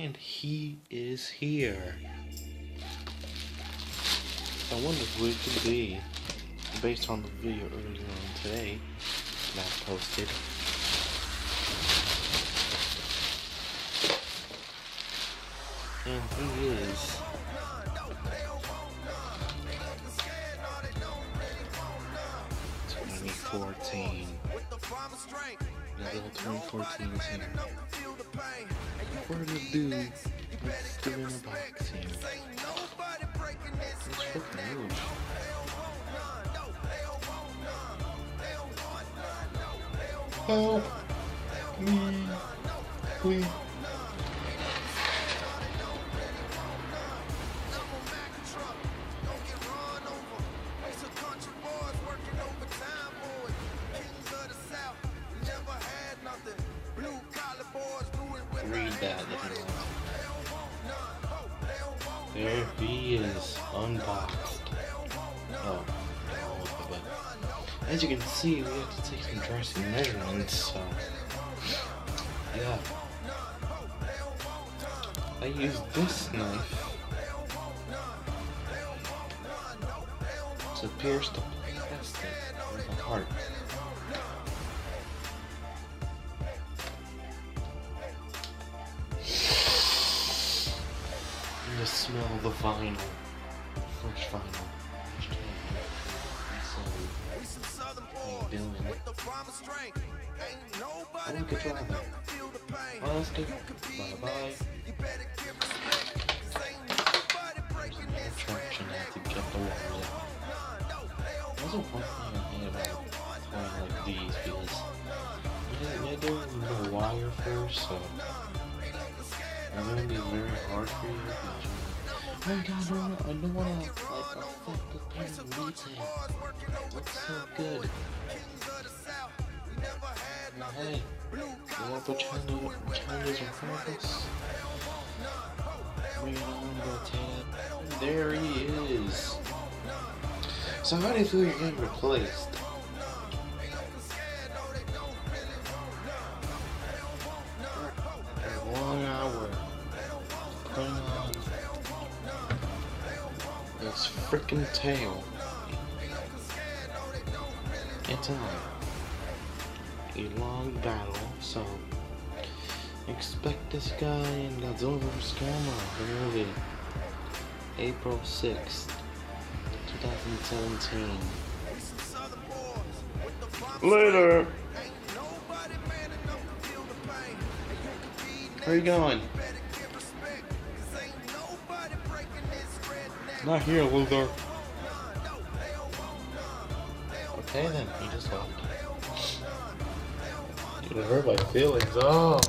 And he is here. I wonder who it could be, based on the video earlier on today that I posted. And he is 2014. The little 2014 is here. What did it do? It's still in a box here. It's fucking huge. Help me, please. Read that if you want. There he is, unboxed. Oh, but as you can see, we have to take some drastic measurements, so yeah. I used this knife to pierce the plastic with a heart. To smell the vinyl, fresh vinyl. How you doing? Oh, good job. Well, let's do it. Bye-bye. Traction out to get the wires out. There's a one thing I hate about toys like these, because you're doing the wire first, so it's gonna be very hard for you. Oh my god, I don't wanna like affect the paint detail. Looks so good. Hey, you want the Chinese in front of us? Bring it on, rotate it. There he is. So how do you feel you're getting replaced? For 1 hour. Putting on this freaking tail. It's a long battle, so expect this guy in Godzilla vs. Kong, the movie, April 6th, 2017. Later! Where are you going? Not here, loser. Okay then, he just left. It hurt my feelings. Oh.